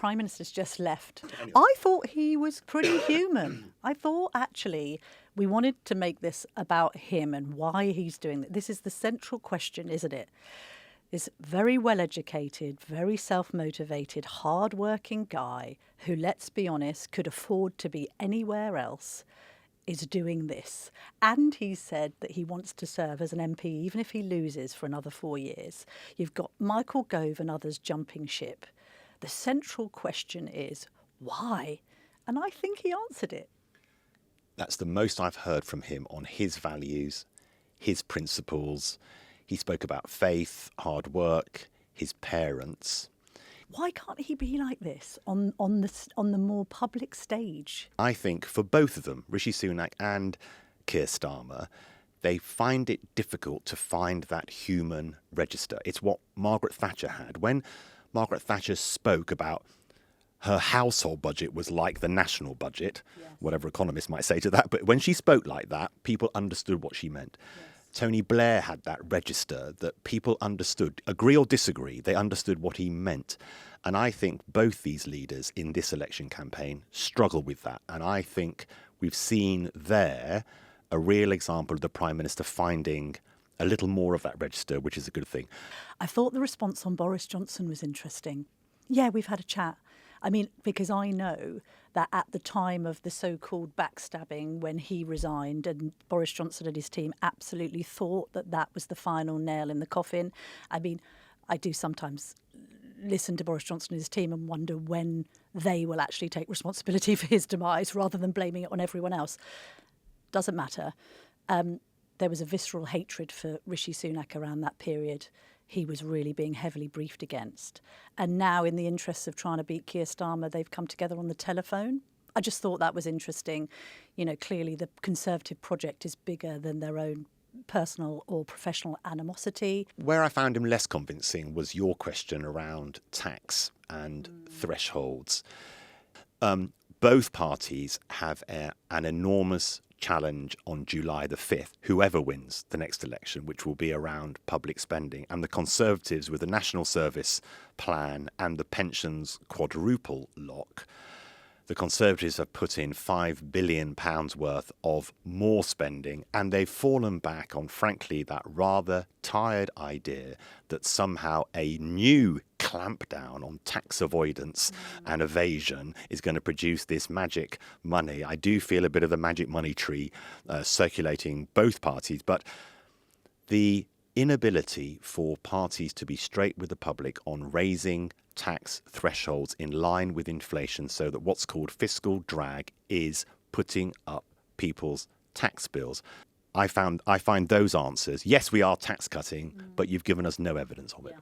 Prime Minister's just left. I thought he was pretty human. I thought, actually, we wanted to make this about him and why he's doing it. This is the central question, isn't it? This very well-educated, very self-motivated, hard-working guy who, let's be honest, could afford to be anywhere else, is doing this. And he said that he wants to serve as an MP even if he loses for another 4 years. You've got Michael Gove and others jumping ship. The central question is, why? And I think he answered it. That's the most I've heard from him on his values, his principles. He spoke about faith, hard work, his parents. Why can't he be like this on the more public stage? I think for both of them, Rishi Sunak and Keir Starmer, they find it difficult to find that human register. It's what Margaret Thatcher had. When Margaret Thatcher spoke about her household budget was like the national budget, yes, whatever economists might say to that, but when she spoke like that, people understood what she meant. Yes. Tony Blair had that register that people understood, agree or disagree, they understood what he meant. And I think both these leaders in this election campaign struggle with that. And I think we've seen there a real example of the Prime Minister finding a little more of that register, which is a good thing. I thought the response on Boris Johnson was interesting. Yeah, we've had a chat. I mean, because I know that at the time of the so-called backstabbing when he resigned and Boris Johnson and his team absolutely thought that that was the final nail in the coffin. I mean, I do sometimes listen to Boris Johnson and his team and wonder when they will actually take responsibility for his demise rather than blaming it on everyone else. Doesn't matter. There was a visceral hatred for Rishi Sunak around that period. He was really being heavily briefed against. And now, in the interests of trying to beat Keir Starmer, they've come together on the telephone. I just thought that was interesting. You know, clearly the Conservative project is bigger than their own personal or professional animosity. Where I found him less convincing was your question around tax and thresholds. Both parties have an enormous challenge on July the 5th, whoever wins the next election, which will be around public spending. And the Conservatives, with the National Service plan and the pensions quadruple lock, the Conservatives have put in £5 billion worth of more spending, and they've fallen back on, frankly, that rather tired idea that somehow a new clampdown on tax avoidance and evasion is going to produce this magic money. I do feel a bit of the magic money tree circulating both parties, but the inability for parties to be straight with the public on raising tax thresholds in line with inflation so that what's called fiscal drag is putting up people's tax bills. I find those answers, yes, we are tax cutting, but you've given us no evidence of it. Yeah.